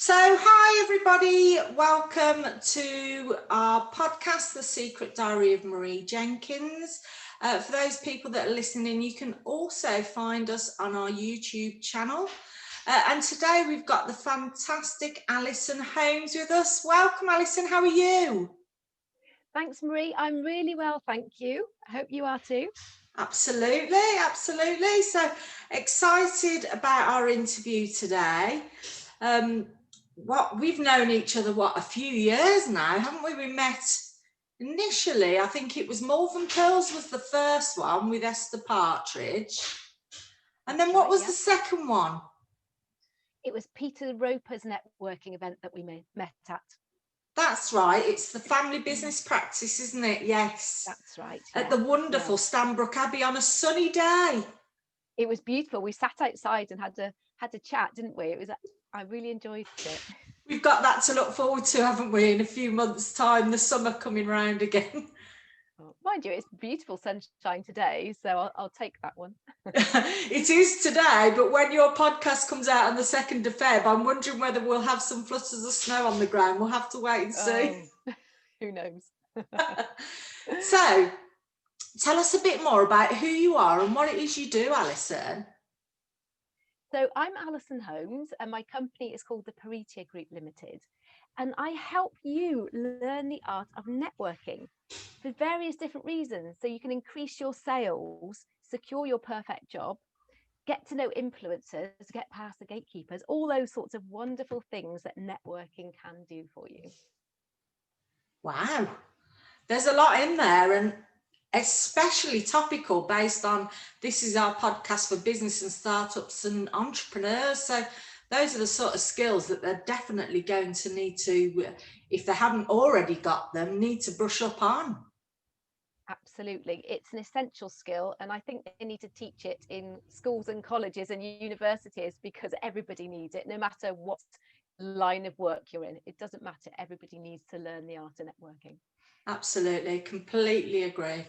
So, hi everybody, welcome to our podcast, The Secret Diary of Marie Jenkins. For those people that are listening, you can also find us on our YouTube channel. And today we've got the fantastic Alison Homes with us. Welcome, Alison, how are you? Thanks, Marie. I'm really well, thank you. I hope you are too. Absolutely. So excited about our interview today. We've known each other a few years now, haven't we? We met initially, I think it was More Than Pearls was the first one with Esther Partridge. And then what was the second one? It was Peter Roper's networking event that we met at. That's right. It's the family business practice, isn't it? Yes. That's right. At the wonderful Stanbrook Abbey on a sunny day. It was beautiful. We sat outside and had a chat, didn't we? I really enjoyed it. We've got that to look forward to, haven't we, in a few months' time, the summer coming round again. Well, mind you, it's beautiful sunshine today, so I'll take that one. It is today, but when your podcast comes out on the 2nd of Feb, I'm wondering whether we'll have some flutters of snow on the ground. We'll have to wait and see. Who knows? So, tell us a bit more about who you are and what it is you do, Alison. So I'm Alison Homes and my company is called the Peritia Group Limited. And I help you learn the art of networking for various different reasons. So you can increase your sales, secure your perfect job, get to know influencers, get past the gatekeepers, all those sorts of wonderful things that networking can do for you. Wow. There's a lot in there, and especially topical based on this is our podcast for business and startups and entrepreneurs. So those are the sort of skills that they're definitely going to need to, if they haven't already got them, need to brush up on. Absolutely. It's an essential skill, and I think they need to teach it in schools and colleges and universities because everybody needs it, no matter what line of work you're in. It doesn't matter. Everybody needs to learn the art of networking. Absolutely. Completely agree.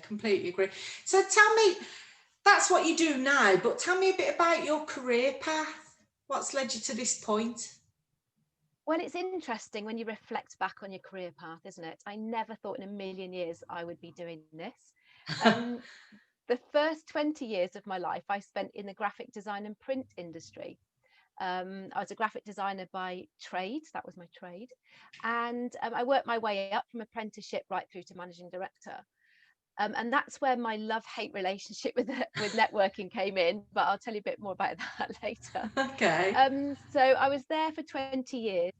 So tell me, that's what you do now, but tell me a bit about your career path. What's led you to this point? Well, it's interesting when you reflect back on your career path, isn't it? I never thought in a million years I would be doing this. The first 20 years of my life I spent in the graphic design and print industry. I was a graphic designer by trade, that was my trade. And I worked my way up from apprenticeship right through to managing director. And that's where my love-hate relationship with networking came in, but I'll tell you a bit more about that later. Okay. So I was there for 20 years.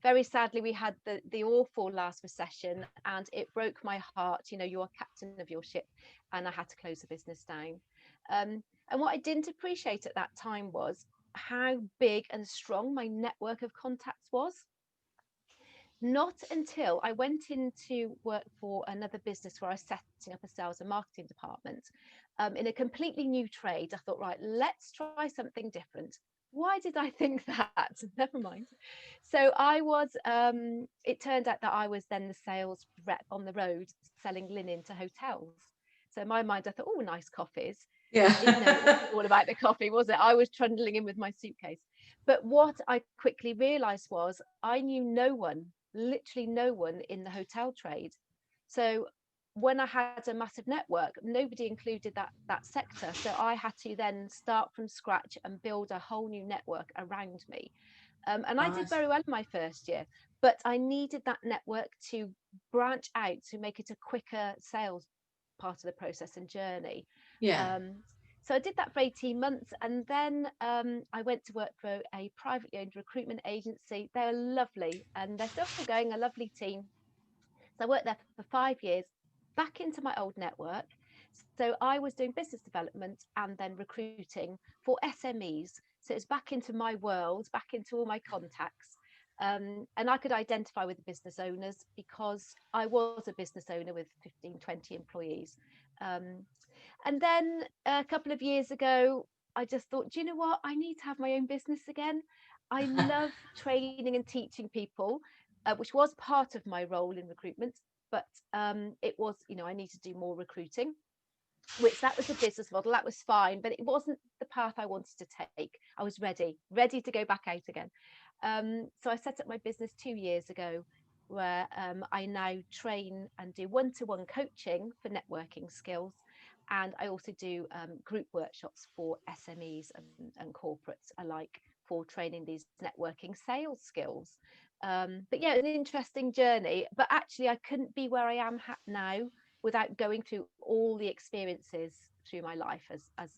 Very sadly, we had the awful last recession and it broke my heart. You know, you're captain of your ship, and I had to close the business down. And what I didn't appreciate at that time was how big and strong my network of contacts was. Not until I went into work for another business where I was setting up a sales and marketing department in a completely new trade. I thought, right, let's try something different. Why did I think that? Never mind. So I was, it turned out that I was then the sales rep on the road selling linen to hotels. So in my mind, I thought, oh, nice coffees. Yeah. It wasn't all about the coffee, was it? I was trundling in with my suitcase. But what I quickly realized was I knew no one, literally no one in the hotel trade. So when I had a massive network, nobody included that sector. So I had to then start from scratch and build a whole new network around me. And I did very well in my first year, but I needed that network to branch out to make it a quicker sales part of the process and journey. Yeah. So I did that for 18 months, and then I went to work for a privately owned recruitment agency. They're lovely, and they're still going, a lovely team. So I worked there for 5 years, back into my old network. So I was doing business development and then recruiting for SMEs. So it's back into my world, back into all my contacts. And I could identify with the business owners because I was a business owner with 15, 20 employees. And then a couple of years ago, I just thought, do you know what? I need to have my own business again. I love training and teaching people, which was part of my role in recruitment. But it was, I need to do more recruiting, which that was the business model. That was fine, but it wasn't the path I wanted to take. I was ready to go back out again. So I set up my business 2 years ago, where I now train and do one-to-one coaching for networking skills. And I also do group workshops for SMEs and corporates alike for training these networking sales skills. But yeah, an interesting journey. But actually, I couldn't be where I am now without going through all the experiences through my life, as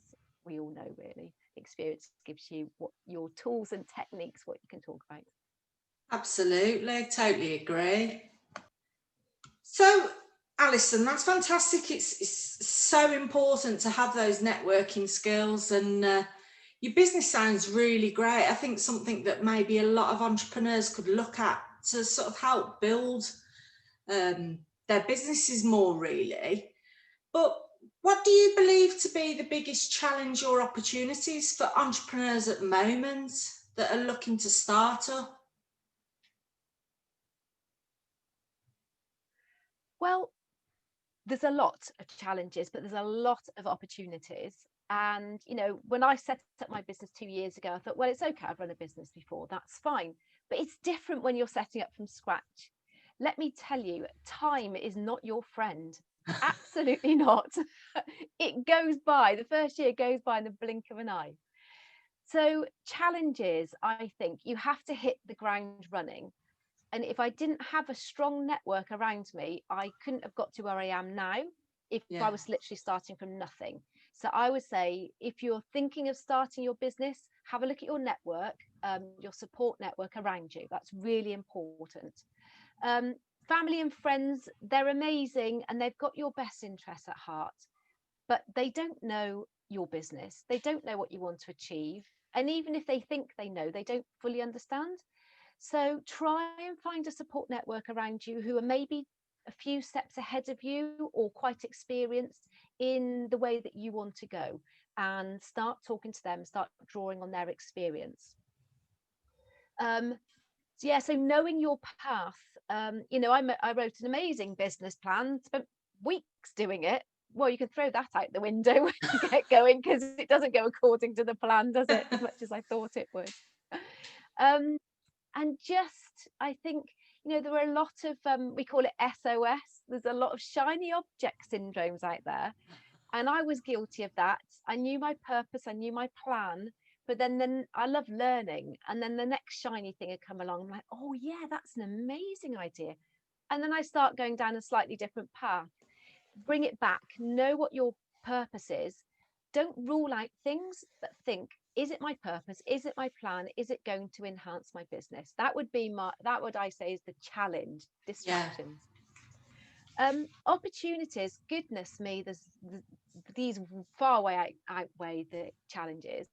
we all know, really. Experience gives you what your tools and techniques, what you can talk about. Absolutely, totally agree. So, Alison, that's fantastic. It's so important to have those networking skills, and your business sounds really great. I think something that maybe a lot of entrepreneurs could look at to sort of help build their businesses more, really. But what do you believe to be the biggest challenge or opportunities for entrepreneurs at the moment that are looking to start up? Well, there's a lot of challenges, but there's a lot of opportunities. And, when I set up my business 2 years ago, I thought, well, it's okay, I've run a business before, that's fine. But it's different when you're setting up from scratch. Let me tell you, time is not your friend. Absolutely not. It goes by, the first year goes by in the blink of an eye. So challenges, I think you have to hit the ground running. And if I didn't have a strong network around me, I couldn't have got to where I am now if I was literally starting from nothing. So I would say, if you're thinking of starting your business, have a look at your network, your support network around you. That's really important. Family and friends, they're amazing and they've got your best interests at heart, but they don't know your business. They don't know what you want to achieve. And even if they think they know, they don't fully understand. So try and find a support network around you who are maybe a few steps ahead of you or quite experienced in the way that you want to go, and start talking to them, start drawing on their experience. So knowing your path. I wrote an amazing business plan, spent weeks doing it. Well, you can throw that out the window when you get going, because it doesn't go according to the plan, does it? As much as I thought it would. And just, I think, there are a lot of, we call it SOS. There's a lot of shiny object syndromes out there. And I was guilty of that. I knew my purpose, I knew my plan, but then I love learning. And then the next shiny thing had come along. I'm like, oh yeah, that's an amazing idea. And then I start going down a slightly different path. Bring it back, know what your purpose is. Don't rule out things, but think, is it my purpose? Is it my plan? Is it going to enhance my business? That would I say is the challenge. Distractions. Opportunities, goodness me, these far way outweigh the challenges.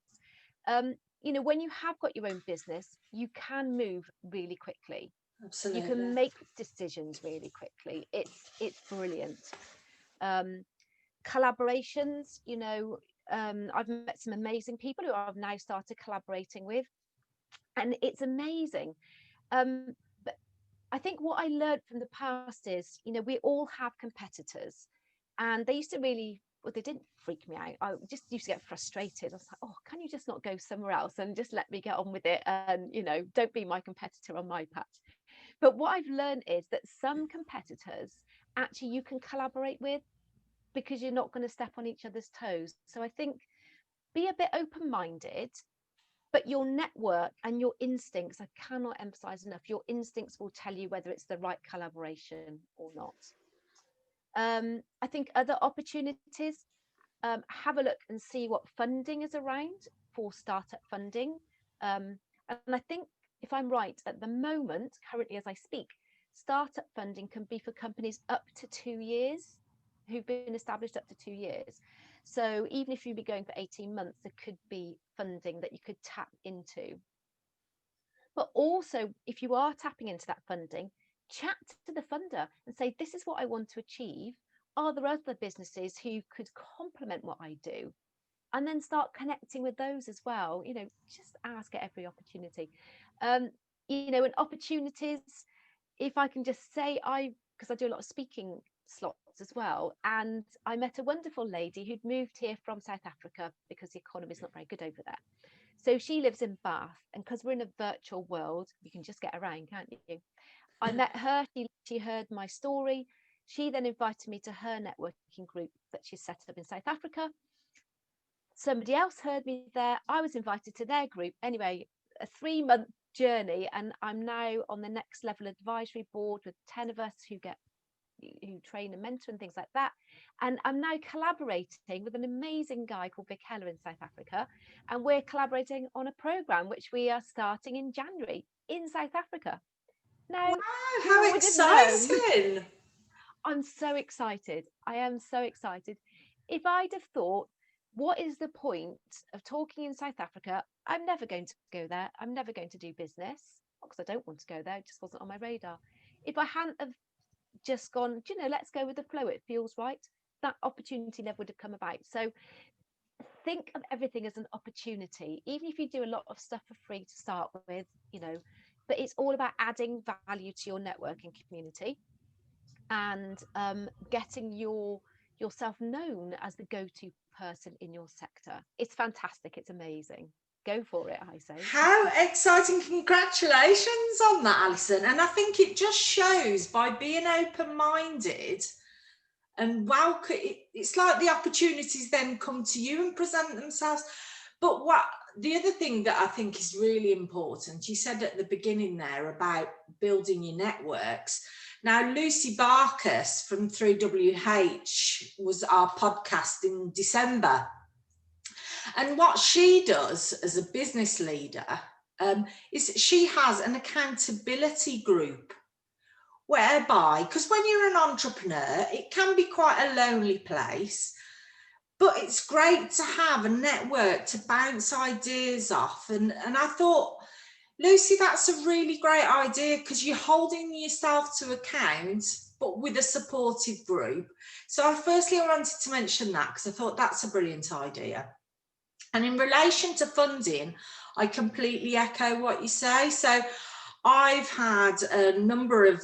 When you have got your own business, you can move really quickly. Absolutely. You can make decisions really quickly. It's brilliant. Collaborations, I've met some amazing people who I've now started collaborating with, and it's amazing. But I think what I learned from the past is, we all have competitors, and they used to they didn't freak me out. I just used to get frustrated. I was like, oh, can you just not go somewhere else and just let me get on with it? And, don't be my competitor on my patch. But what I've learned is that some competitors actually you can collaborate with, because you're not going to step on each other's toes. So I think, be a bit open-minded, but your network and your instincts, I cannot emphasize enough, your instincts will tell you whether it's the right collaboration or not. I think other opportunities, have a look and see what funding is around for startup funding. And I think, if I'm right, at the moment, currently as I speak, startup funding can be for companies up to 2 years, who've been established up to 2 years. So even if you'd be going for 18 months, there could be funding that you could tap into. But also, if you are tapping into that funding, chat to the funder and say, this is what I want to achieve. Are there other businesses who could complement what I do? And then start connecting with those as well. Just ask at every opportunity. And opportunities, if I can just say, because I do a lot of speaking slots as well, and I met a wonderful lady who'd moved here from South Africa because the economy is not very good over there. So she lives in Bath, and because we're in a virtual world, you can just get around, can't you? I met her, she heard my story. She then invited me to her networking group that she's set up in South Africa. Somebody else heard me there. I was invited to their group. Anyway, a 3-month journey, and I'm now on the next level advisory board with 10 of us who train and mentor and things like that. And I'm now collaborating with an amazing guy called Vic Heller in South Africa. And we're collaborating on a program which we are starting in January in South Africa. Now, Wow, who how would have known? exciting. I'm so excited. I am so excited. If I'd have thought, what is the point of talking in South Africa? I'm never going to go there. I'm never going to do business, because I don't want to go there. It just wasn't on my radar. If I hadn't have just gone, let's go with the flow, it feels right, that opportunity never would have come about. So think of everything as an opportunity, even if you do a lot of stuff for free to start with, but it's all about adding value to your networking community and getting yourself known as the go-to person in your sector. It's fantastic. It's amazing. Go for it, I say. How exciting. Congratulations on that, Alison. And I think it just shows, by being open-minded and welcome, it's like the opportunities then come to you and present themselves. But what the other thing that I think is really important, you said at the beginning there about building your networks. Now, Lucy Barkus from 3WH was our podcast in December. And what she does as a business leader is she has an accountability group, whereby, because when you're an entrepreneur, it can be quite a lonely place, but it's great to have a network to bounce ideas off. And I thought, Lucy, that's a really great idea, because you're holding yourself to account, but with a supportive group. So I wanted to mention that, because I thought that's a brilliant idea. And in relation to funding, I completely echo what you say. So I've had a number of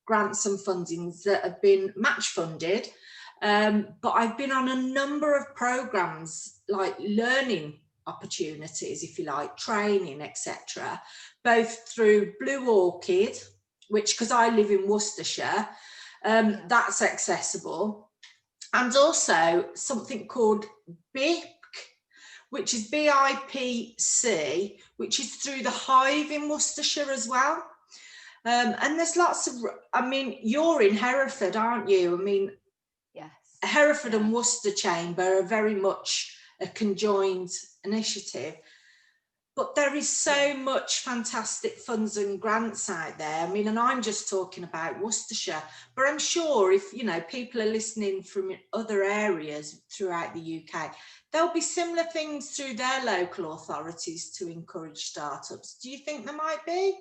grants and fundings that have been match funded, but I've been on a number of programs, like learning opportunities, if you like, training, etc., both through Blue Orchid, which, because I live in Worcestershire, that's accessible, and also something called BIP, which is BIPC, which is through the Hive in Worcestershire as well. And there's lots of, you're in Hereford, aren't you? Yes. Hereford and Worcester Chamber are very much a conjoined initiative. But there is so much fantastic funds and grants out there. And I'm just talking about Worcestershire, but I'm sure if, people are listening from other areas throughout the UK, there'll be similar things through their local authorities to encourage startups. Do you think there might be?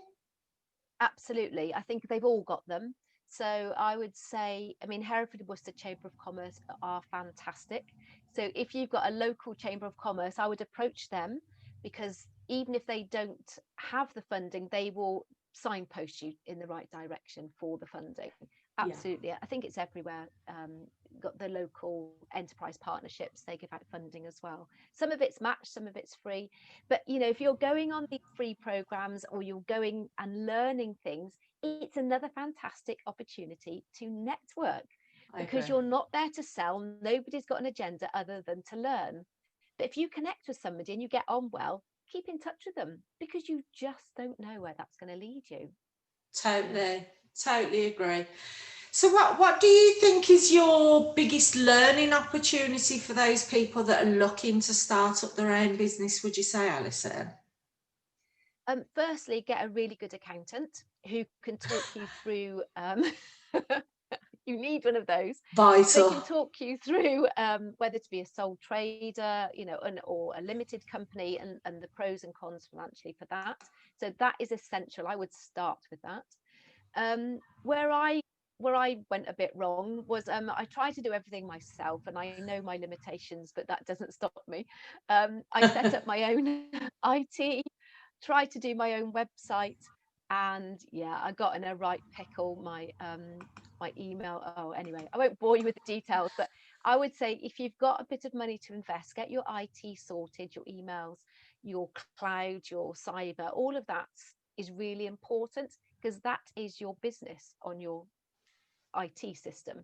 Absolutely. I think they've all got them. So I would say, Hereford and Worcester Chamber of Commerce are fantastic. So if you've got a local Chamber of Commerce, I would approach them, because even if they don't have the funding, they will signpost you in the right direction for the funding. Absolutely. I think it's everywhere. Got the local enterprise partnerships, they give out funding as well. Some of it's matched, some of it's free. But if you're going on these free programs, or you're going and learning things, it's another fantastic opportunity to network, because you're not there to sell. Nobody's got an agenda other than to learn. But if you connect with somebody and you get on well, keep in touch with them, because you just don't know where that's going to lead you. Totally agree. So what do you think is your biggest learning opportunity for those people that are looking to start up their own business, would you say, Alison? Firstly, get a really good accountant who can talk you through you need one of those. Vital. They can talk you through whether to be a sole trader, or a limited company, and the pros and cons financially for that. So that is essential. I would start with that. Where I went a bit wrong was I tried to do everything myself, and I know my limitations, but that doesn't stop me. I set up my own IT, tried to do my own website, and I got in a right pickle. My email, anyway, I won't bore you with the details, but I would say, if you've got a bit of money to invest, get your IT sorted, your emails, your cloud, your cyber, all of that is really important, because that is your business on your IT system.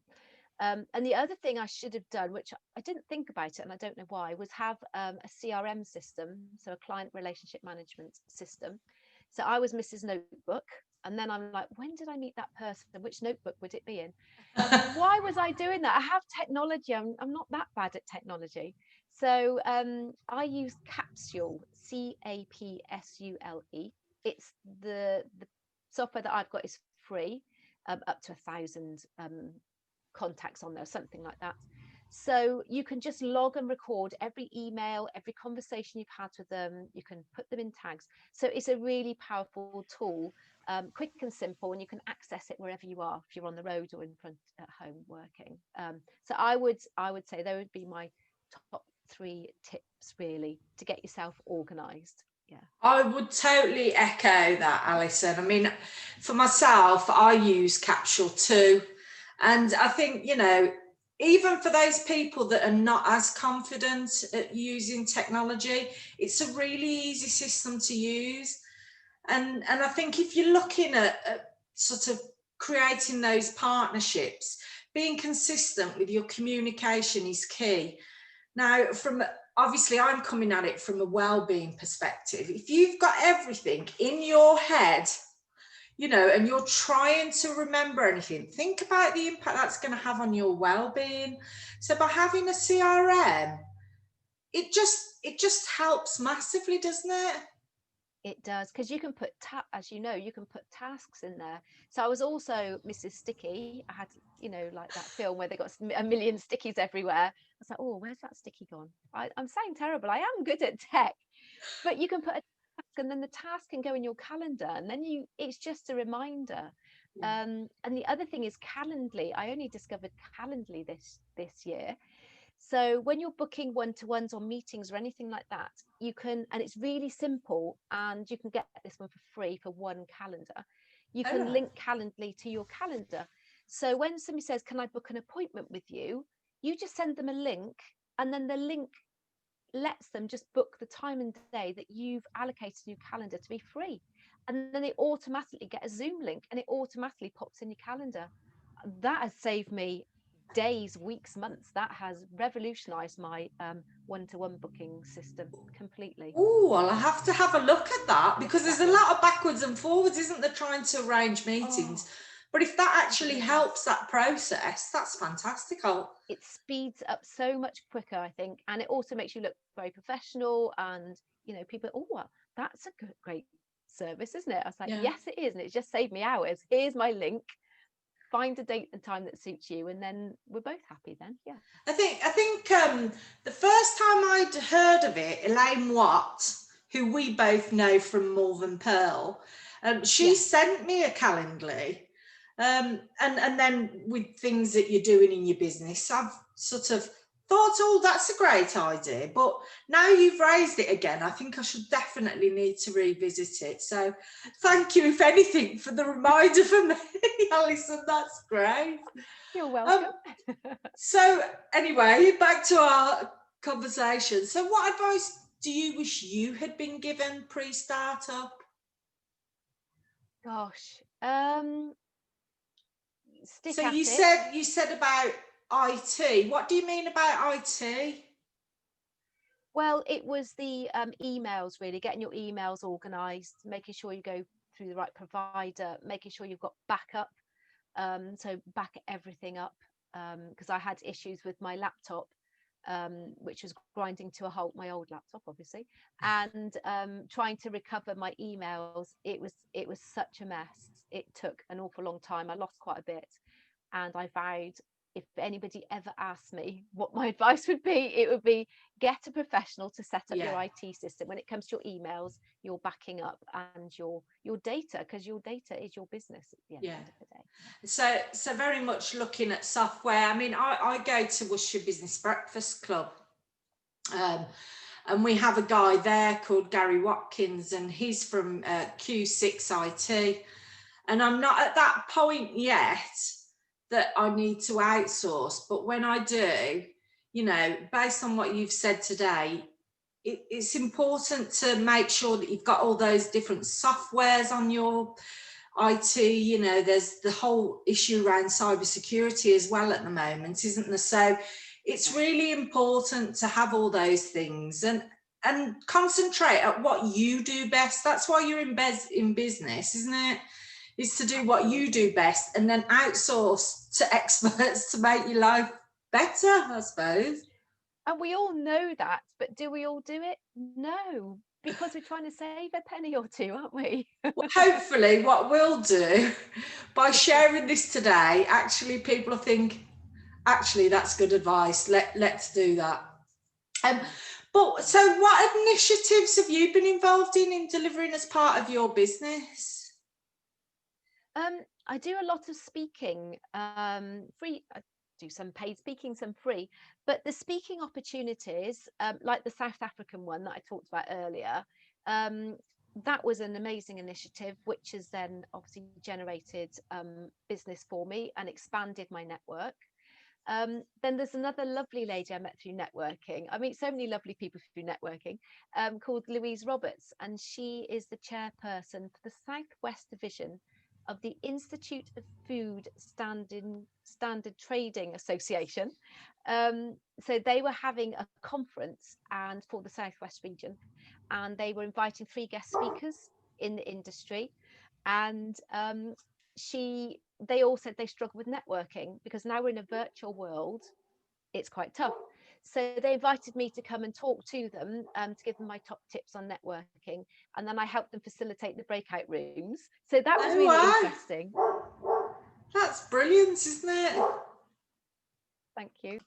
And the other thing I should have done, which I didn't think about it and I don't know why, was have a CRM system, so a client relationship management system. So I was Mrs. Notebook, and then I'm like, when did I meet that person? Which notebook would it be in? Why was I doing that? I have technology. I'm not that bad at technology. So I use Capsule, CAPSULE. It's the software that I've got is free, up to 1,000 contacts on there, something like that. So you can just log and record every email, every conversation you've had with them. You can put them in tags. So it's a really powerful tool, quick and simple, and you can access it wherever you are, if you're on the road or in front at home working. So I would say those would be my top 3 tips, really, to get yourself organized. Yeah, I would totally echo that, Alison. I mean, for myself, I use Capsule too. And I think, even for those people that are not as confident at using technology, it's a really easy system to use. And I think if you're looking at sort of creating those partnerships, being consistent with your communication is key. Now, obviously, I'm coming at it from a well-being perspective. If you've got everything in your head, and you're trying to remember anything, think about the impact that's going to have on your well-being. So by having a CRM, it just helps massively, doesn't it? it does, because you can put, as you know, you can put tasks in there. So I was also Mrs. Sticky. I had, like that film where they got a million stickies everywhere. I was like, oh, where's that sticky gone? I'm saying terrible. I am good at tech, but you can put a task, and then the task can go in your calendar, and then it's just a reminder. And the other thing is Calendly. I only discovered Calendly this year. So when you're booking one-to-ones or meetings or anything like that, you can, and it's really simple, and you can get this one for free for one calendar. You can link Calendly to your calendar. So when somebody says, can I book an appointment with you? You just send them a link, and then the link lets them just book the time and day that you've allocated in your calendar to be free. And then they automatically get a Zoom link, and it automatically pops in your calendar. That has saved me days, weeks, months. That has revolutionized my one-to-one booking system completely. Oh, well, I have to have a look at that, because there's a lot of backwards and forwards, isn't there, trying to arrange meetings? Oh, but if that actually helps that process, that's fantastic. It speeds up so much quicker, I think, and it also makes you look very professional. And people, oh, well, that's a great service, isn't it? I was like, yes, it is, and it just saved me hours. Here's my link. Find a date and time that suits you, and then we're both happy then. Yeah. I think the first time I'd heard of it, Elaine Watt, who we both know from More Than Pearl, she sent me a Calendly, and then with things that you're doing in your business, I've sort of thought, oh, that's a great idea. But now you've raised it again, I think I should definitely need to revisit it. So thank you, if anything, for the reminder for me, Alison. That's great. You're welcome. So anyway, back to our conversation. So what advice do you wish you had been given pre-startup? Gosh. Stick so at you it. you said about IT. What do you mean about IT? Well, it was the emails, really, getting your emails organized, making sure you go through the right provider, making sure you've got backup. So back everything up, because I had issues with my laptop, which was grinding to a halt, my old laptop, obviously, and trying to recover my emails. It was such a mess. It took an awful long time. I lost quite a bit, and I vowed, if anybody ever asked me what my advice would be, it would be get a professional to set up your IT system when it comes to your emails, your backing up, and your data, because your data is your business at the end of the day. So very much looking at software. I mean, I go to Worcestershire Business Breakfast Club, and we have a guy there called Gary Watkins, and he's from Q6 IT. And I'm not at that point yet that I need to outsource, but when I do, based on what you've said today, it's important to make sure that you've got all those different softwares on your IT. You know, there's the whole issue around cybersecurity as well at the moment, isn't there? So it's really important to have all those things and concentrate at what you do best. That's why you're in business, isn't it? Is to do what you do best and then outsource to experts to make your life better, I suppose. And we all know that, but do we all do it? No, because we're trying to save a penny or two, aren't we? Well, hopefully what we'll do by sharing this today, actually people will think, actually that's good advice, let's do that. But so what initiatives have you been involved in delivering as part of your business? I do a lot of speaking, free. I do some paid speaking, some free. But the speaking opportunities, like the South African one that I talked about earlier, that was an amazing initiative, which has then obviously generated business for me and expanded my network. Then there's another lovely lady I met through networking. I meet so many lovely people through networking, called Louise Roberts, and she is the chairperson for the Southwest Division of the Institute of Food Standard Trading Association. So they were having a conference and for the Southwest region, and they were inviting 3 guest speakers in the industry. And they all said they struggle with networking because now we're in a virtual world, it's quite tough. So they invited me to come and talk to them, to give them my top tips on networking, and then I helped them facilitate the breakout rooms. So that was really interesting. That's brilliant, isn't it? Thank you.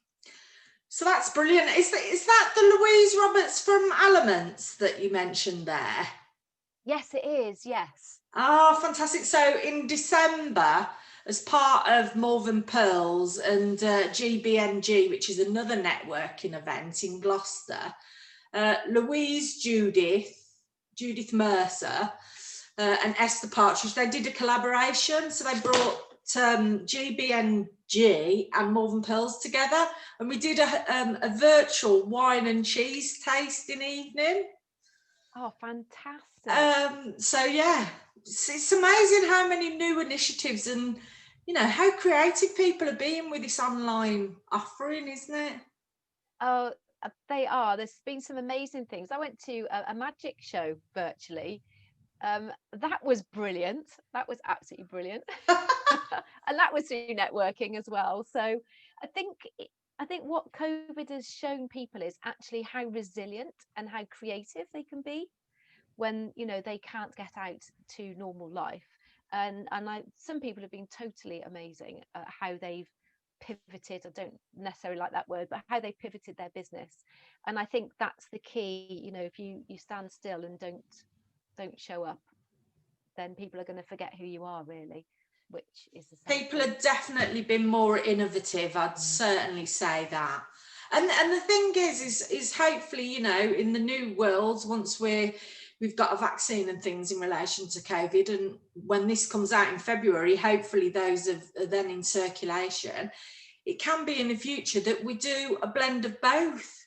So that's brilliant. Is that the Louise Roberts from Aliments that you mentioned there? Yes, it is. Yes. Oh, fantastic. So in December, as part of More Than Pearls and GBNG, which is another networking event in Gloucester, Louise, Judith Mercer, and Esther Partridge, they did a collaboration. So they brought GBNG and More Than Pearls together, and we did a virtual wine and cheese tasting evening. Oh, fantastic. So yeah, it's amazing how many new initiatives and, you know, how creative people are being with this online offering, isn't it? Oh, they are. There's been some amazing things. I went to a magic show virtually. That was brilliant. That was absolutely brilliant. And that was through networking as well. So I think what COVID has shown people is actually how resilient and how creative they can be when, you know, they can't get out to normal life. And some people have been totally amazing at how they've pivoted. I don't necessarily like that word, but how they pivoted their business. And I think that's the key. You know, if you stand still and don't show up, then people are going to forget who you are, really, which is the same. People have definitely been more innovative, I'd certainly say that. And the thing is hopefully, you know, in the new world, once we've got a vaccine and things in relation to COVID, and when this comes out in February, hopefully those are then in circulation. It can be in the future that we do a blend of both,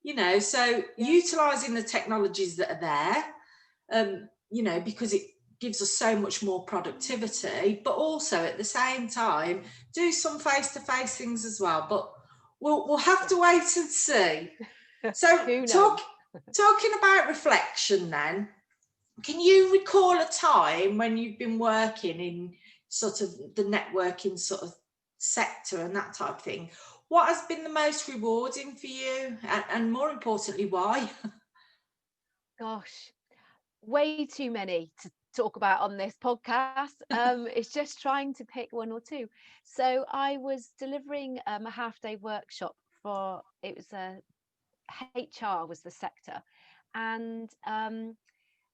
you know, so utilising the technologies that are there, you know, because it gives us so much more productivity, but also at the same time do some face-to-face things as well. But we'll have to wait and see. So talking about reflection then, can you recall a time when you've been working in sort of the networking sort of sector and that type of thing? What has been the most rewarding for you, and more importantly, why? Gosh, way too many to talk about on this podcast. It's just trying to pick one or two. So I was delivering a half-day workshop for, it was a HR was the sector, and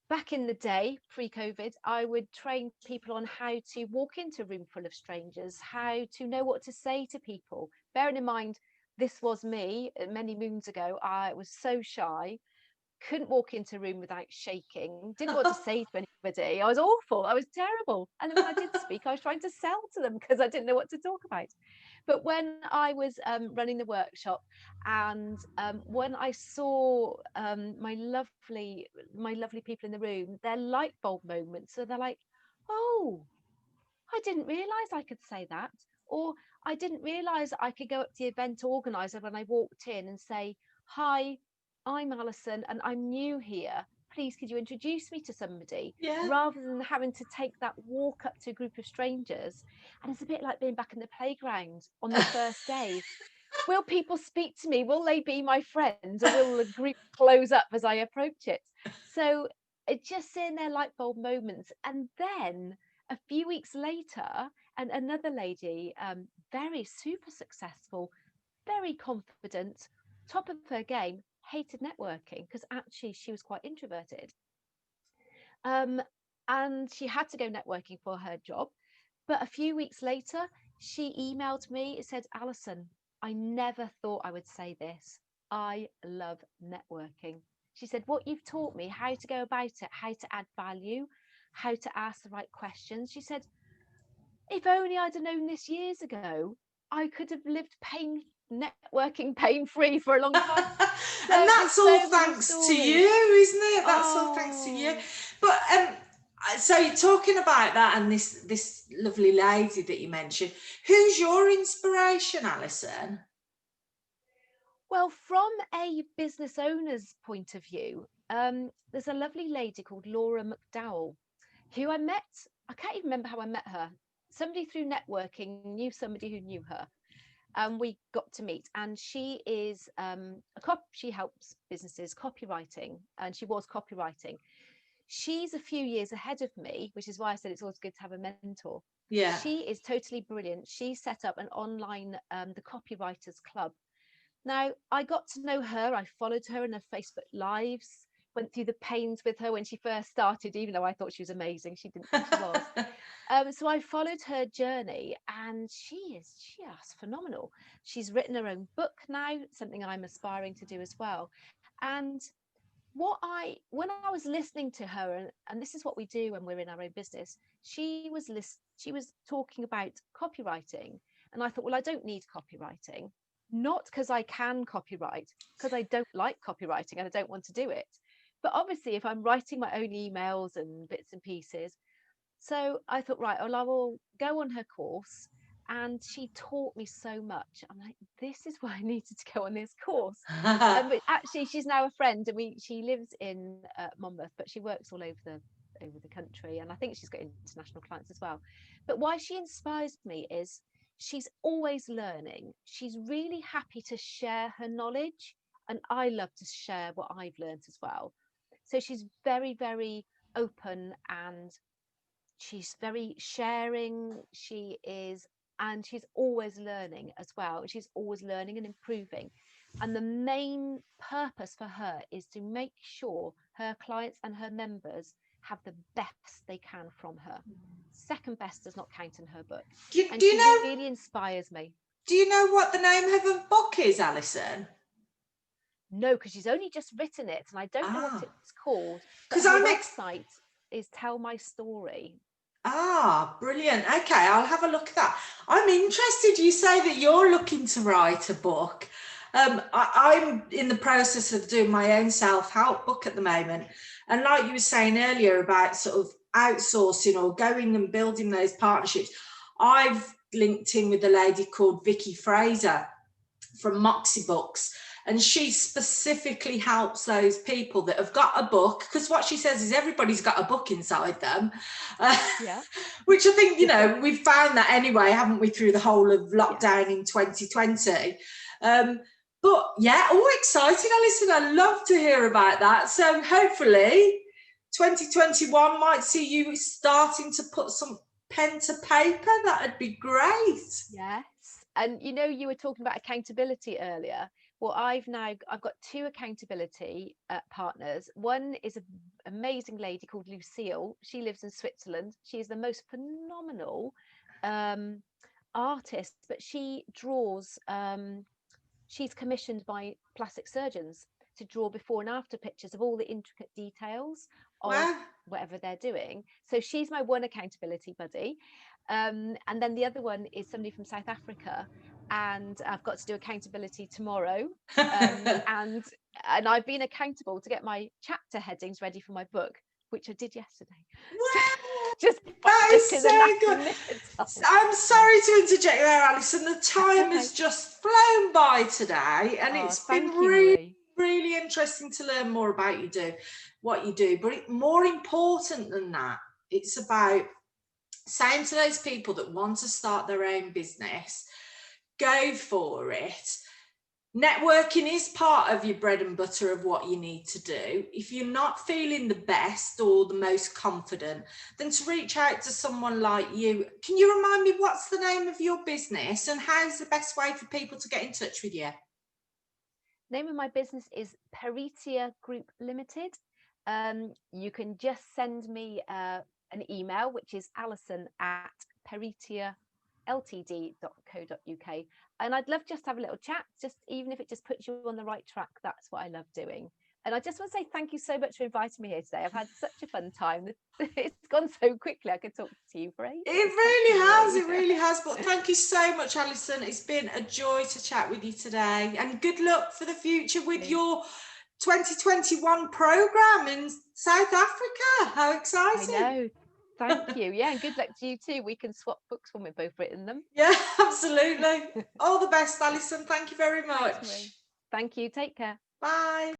back in the day, pre-COVID, I would train people on how to walk into a room full of strangers, how to know what to say to people. Bearing in mind, this was me many moons ago. I was so shy, couldn't walk into a room without shaking, didn't know what to say to anybody. I was awful. I was terrible. And then when I did speak, I was trying to sell to them because I didn't know what to talk about. But when I was running the workshop, and when I saw my lovely people in the room, their light bulb moments, so they're like, oh, I didn't realise I could say that, or I didn't realise I could go up to the event organiser when I walked in and say, hi, I'm Alison and I'm new here. Please, could you introduce me to somebody? Yeah. Rather than having to take that walk up to a group of strangers. And it's a bit like being back in the playground on the first day. Will people speak to me? Will they be my friends, or will the group close up as I approach it? So it's just seeing their light bulb moments. And then a few weeks later, and another lady, very super successful, very confident, top of her game, hated networking because actually she was quite introverted. And she had to go networking for her job. But a few weeks later, she emailed me. It said, Alison, I never thought I would say this. I love networking. She said, what you've taught me, how to go about it, how to add value, how to ask the right questions. She said, if only I'd have known this years ago, I could have lived networking pain free for a long time. And So there's that's all so many thanks to stories. you, isn't it? That's all thanks to you. Oh, But so you're talking about that, and this lovely lady that you mentioned. Who's your inspiration, Alison? well, from a business owner's point of view, there's a lovely lady called Laura McDowell who I met. I can't even remember how I met her. Somebody through networking knew somebody who knew her, and we got to meet. And she is she helps businesses copywriting, and she was copywriting. She's a few years ahead of me, which is why I said it's always good to have a mentor. Yeah. She is totally brilliant. She set up an online the Copywriters Club. Now, I got to know her. I followed her in her Facebook Lives, went through the pains with her when she first started, even though I thought she was amazing. She didn't think she was. So I followed her journey, and she is just phenomenal. She's written her own book now, something I'm aspiring to do as well. And when I was listening to her, and this is what we do when we're in our own business, she was talking about copywriting, and I thought, well, I don't need copywriting, not because I can copyright, because I don't like copywriting and I don't want to do it. But obviously, if I'm writing my own emails and bits and pieces, so I thought, right, well, I will go on her course. And she taught me so much. I'm like, this is why I needed to go on this course. But actually, she's now a friend, and she lives in Monmouth, but she works all over the country, and I think she's got international clients as well. But why she inspires me is she's always learning. She's really happy to share her knowledge, and I love to share what I've learned as well. So she's very, very open, and she's very sharing. And she's always learning as well. She's always learning and improving. And the main purpose for her is to make sure her clients and her members have the best they can from her. Second best does not count in her book. And she really inspires me. Do you know what the name of her book is, Alison? No, because she's only just written it, and I don't know what it's called. But Because her website is Tell My Story. Ah, brilliant. Okay, I'll have a look at that. I'm interested. You say that you're looking to write a book. I'm in the process of doing my own self-help book at the moment. And like you were saying earlier about sort of outsourcing or going and building those partnerships, I've linked in with a lady called Vicky Fraser from Moxie Books. And she specifically helps those people that have got a book, because what she says is everybody's got a book inside them. Yeah. Which I think, we've found that anyway, haven't we, through the whole of lockdown in 2020. But yeah, all exciting, Alison. I love to hear about that. So hopefully 2021 might see you starting to put some pen to paper. That'd be great. Yes. And you were talking about accountability earlier. Well, I've got two accountability partners. One is an amazing lady called Lucille. She lives in Switzerland. She is the most phenomenal artist, but she draws. She's commissioned by plastic surgeons. to draw before and after pictures of all the intricate details of Wow. whatever they're doing. So she's my one accountability buddy. And then the other one is somebody from South Africa, and I've got to do accountability tomorrow. And I've been accountable to get my chapter headings ready for my book, which I did yesterday. Wow. Just that is so good. I'm sorry to interject there, Alison. The time has just flown by today, and it's been really interesting to learn more about what you do. But more important than that, it's about saying to those people that want to start their own business, go for it. Networking is part of your bread and butter of what you need to do. If you're not feeling the best or the most confident, then to reach out to someone like you. Can you remind me what's the name of your business and how's the best way for people to get in touch with you? Name of my business is Peritia Group Limited. You can just send me an email, which is alison@peritialtd.co.uk. And I'd love just to have a little chat, just even if it just puts you on the right track. That's what I love doing. And I just want to say thank you so much for inviting me here today. I've had such a fun time. It's gone so quickly. I could talk to you for ages. It really has. But thank you so much, Alison. It's been a joy to chat with you today. And good luck for the future with your 2021 programme in South Africa. How exciting. I know. Thank you. Yeah, and good luck to you too. We can swap books when we've both written them. Yeah, absolutely. All the best, Alison. Thank you very much. Thank you. Take care. Bye.